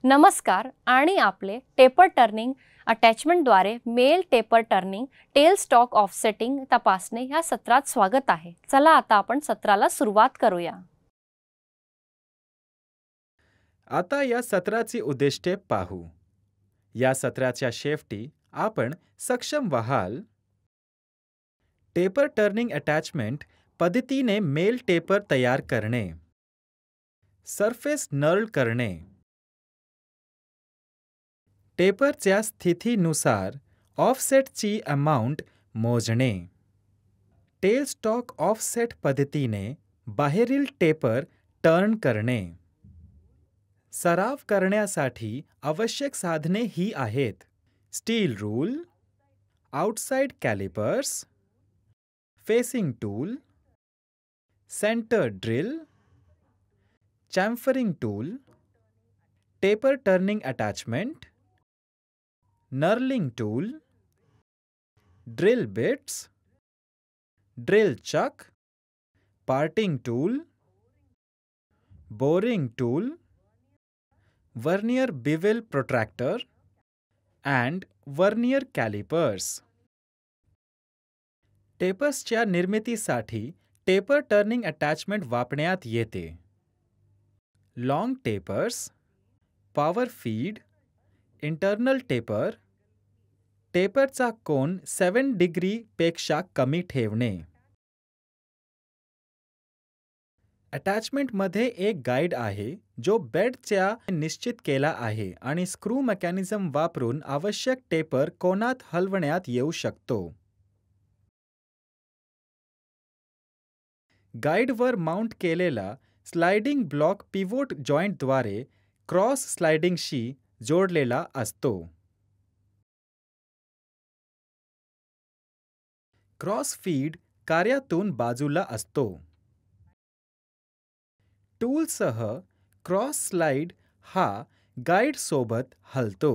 नमस्कार आणि आपले टेपर टर्निंग अटॅचमेंटद्वारे male taper turning tail stock offsetting तपासणे या सत्रात स्वागत आहे। चला आता आपण सत्राला सुरुवात करूया। आता या सत्राची उद्दिष्टे पाहू। या सत्राच्या शेवटी आपण सक्षम व्हाल टेपर टर्निंग अटॅचमेंट पद्धतीने मेल टेपर तयार करणे, सरफेस नर्ल करणे, टेपरच्या स्थितीनुसार ऑफसेटची अमाउंट मोजणे, टेल स्टॉक ऑफसेट पद्धतीने बाहेरील टेपर टर्न करणे। सराव करण्यासाठी आवश्यक साधने ही आहेत: steel rule, outside calipers, facing tool, centre drill, chamfering tool, taper turning attachment, knurling tool, drill bits, drill chuck, parting tool, boring tool, vernier bevel protractor and vernier calipers. टेपर्सच्या निर्मितीसाठी taper turning attachment वापरण्यात येते। Long tapers, power feed, internal taper, टेपरचा कोन 7 degree पेक्षा कमी ठेवणे। अटॅचमेंटमध्ये एक गाईड आहे जो बेडच्या निश्चित केला आहे आणि स्क्रू मेकॅनिझम वापरून आवश्यक टेपर कोनात हलवण्यात येऊ शकतो। गाईडवर माउंट केलेला स्लाइडिंग ब्लॉक पिव्होट जॉइंटद्वारे क्रॉस स्लाइडिंगशी जोडलेला असतो। क्रॉस फीड कार्यातून बाजूला असतो। टूलसह क्रॉस स्लाइड हा गाईड सोबत हलतो।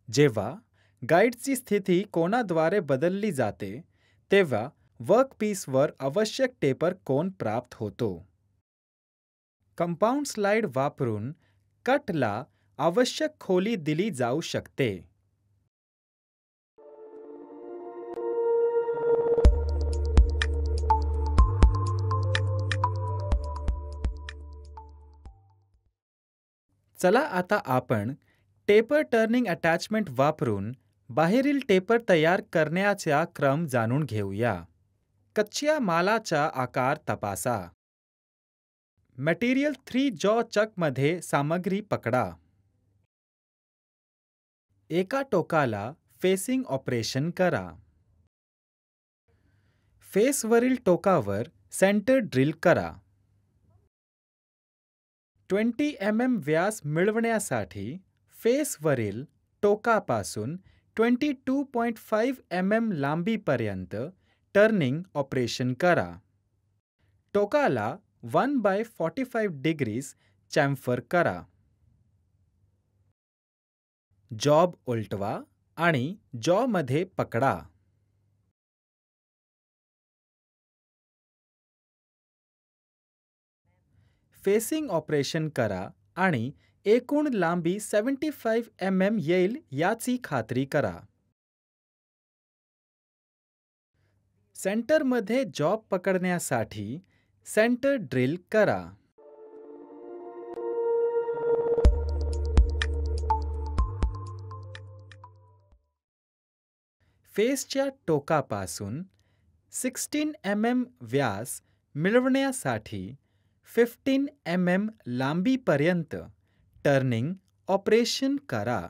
जेव्हा गाईडची स्थिती कोनाद्वारे बदलली जाते तेव्हा वर्कपीसवर आवश्यक टेपर कोन प्राप्त होतो। कंपाऊंड स्लाइड वापरून कटला आवश्यक खोली दिली जाऊ शकते। चला आता आपण टेपर टर्निंग अटॅचमेंट वापरून बाहेरील टेपर तयार करण्याचा क्रम जाणून घेऊया। कच्च्या मालाचा आकार तपासा। मटेरियल 3 जॉ चकमध्ये सामग्री पकडा। एका टोकाला फेसिंग ऑपरेशन करा। फेसवरील टोकावर सेंटर ड्रिल करा। 20 mm व्यास मिळवण्यासाठी फेसवरील टोकापासून 22.5 mm लांबीपर्यंत टर्निंग ऑपरेशन करा। टोकाला 1/45 डिग्रीज चॅम्फर करा। जॉब उलटवा आणि जॉमध्ये पकडा। फेसिंग ऑपरेशन करा आणि एकूण लांबी 75 mm येईल याची खात्री करा। सेंटरमध्ये जॉब पकडण्यासाठी सेंटर ड्रिल करा। फेसच्या टोकापासून 16 mm व्यास मिळवण्यासाठी 15 mm लांबीपर्यंत टर्निंग ऑपरेशन करा।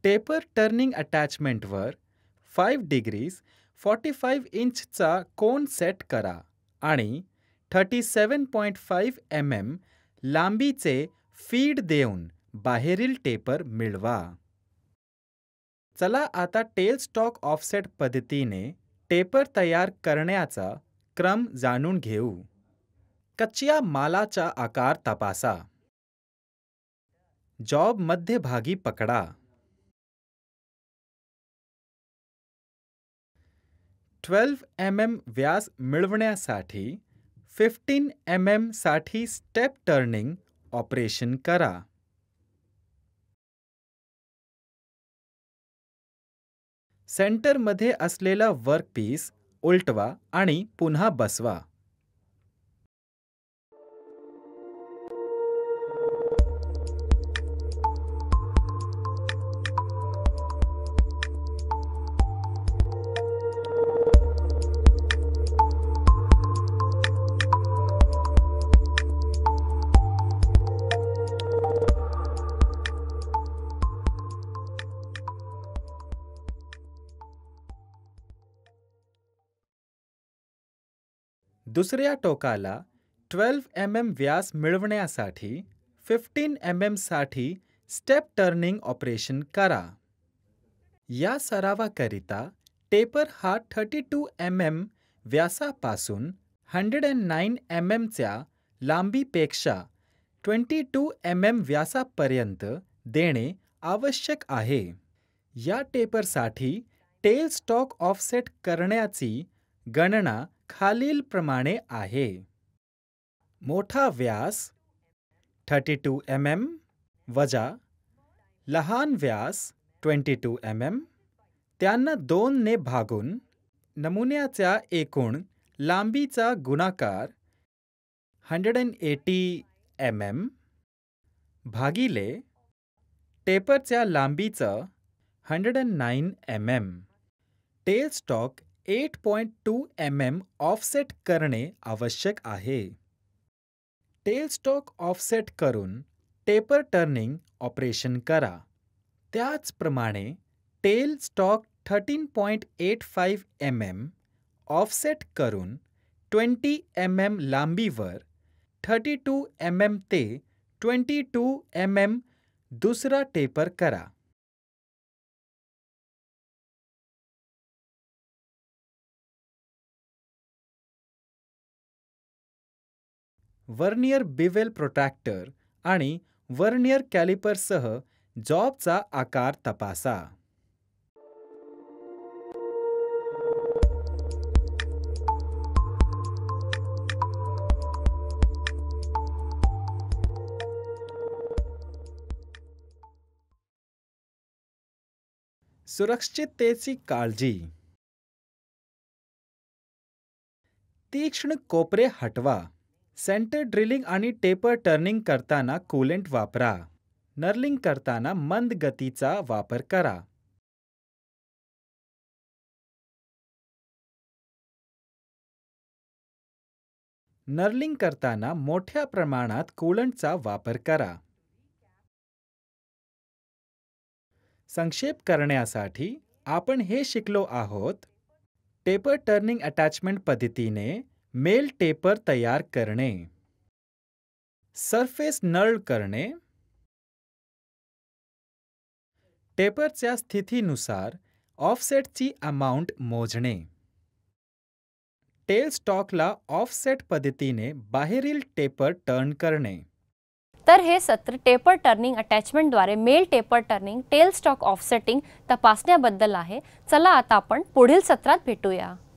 टेपर टर्निंग अटॅचमेंटवर 5 डिग्रीज 45 इंचचा कोन सेट करा आणि 37.5 mm लांबीचे फीड देऊन बाहेरील टेपर मिळवा। चला आता टेल स्टॉक ऑफसेट पद्धतीने टेपर तयार करण्याचा क्रम जाणून घेऊ। कच्च्या मालाचा आकार तपासा। जॉब मध्यभागी पकडा। 12 mm व्यास मिळवण्यासाठी 15 mm साठी स्टेप टर्निंग ऑपरेशन करा. सेंटरमध्ये असलेला वर्कपीस उलटवा आणि पुन्हा बसवा. दुसऱ्या टोकाला 12 mm व्यास मिळवण्यासाठी 15 mm साठी स्टेप टर्निंग ऑपरेशन करा. या सरावाकरिता टेपर हा 32 mm व्यासापासून 109 mm च्या लांबीपेक्षा 22 mm व्यासापर्यंत देणे आवश्यक आहे. या टेपरसाठी टेल स्टॉक ऑफसेट करण्याची गणना खालीलप्रमाणे आहे. मोठा व्यास 32 mm वजा लहान व्यास 22 mm त्यांना 2 ने भागून नमुन्याच्या एकूण लांबीचा गुणाकार 180 mm भागिले टेपरच्या लांबीचं 109 mm. Tail stock 8.2 mm offset करणे आवश्यक आहे. टेल स्टॉक ऑफसेट करून टेपर टर्निंग ऑपरेशन करा. त्याचप्रमाणे टेल स्टॉक 13.85 mm ऑफसेट करून 20 mm लांबीवर 32 mm ते 22 mm दुसरा टेपर करा. वर्नियर बिवेल प्रोट्रॅक्टर आणि वर्नियर कॅलिपरसह जॉबचा आकार तपासा. सुरक्षिततेची काळजी. तीक्ष्ण कोपरे हटवा. सेंटर ड्रिलिंग आणि टेपर टर्निंग करताना कूलेंट वापरा. नर्लिंग करताना मंद गतीचा वापर करा. नर्लिंग करताना मोठ्या प्रमाणात कूलंटचा वापर करा. संक्षेप करण्यासाठी आपण हे शिकलो आहोत. टेपर टर्निंग अटॅचमेंट पद्धतीने मेल टेपर तयार करणे, सरफेस नर्ल करणे, टेपरच्या स्थितीनुसार ऑफसेटची अमाउंट मोजणे, टेल स्टॉकला ऑफसेट पद्धतीने बाहेरील टेपर टर्न करणे. तर हे सत्र टेपर टर्निंग अटॅचमेंटद्वारे male taper turning tail stock offsetting तपासण्याबद्दल आहे. चला आता आपण पुढील सत्रात भेटूया.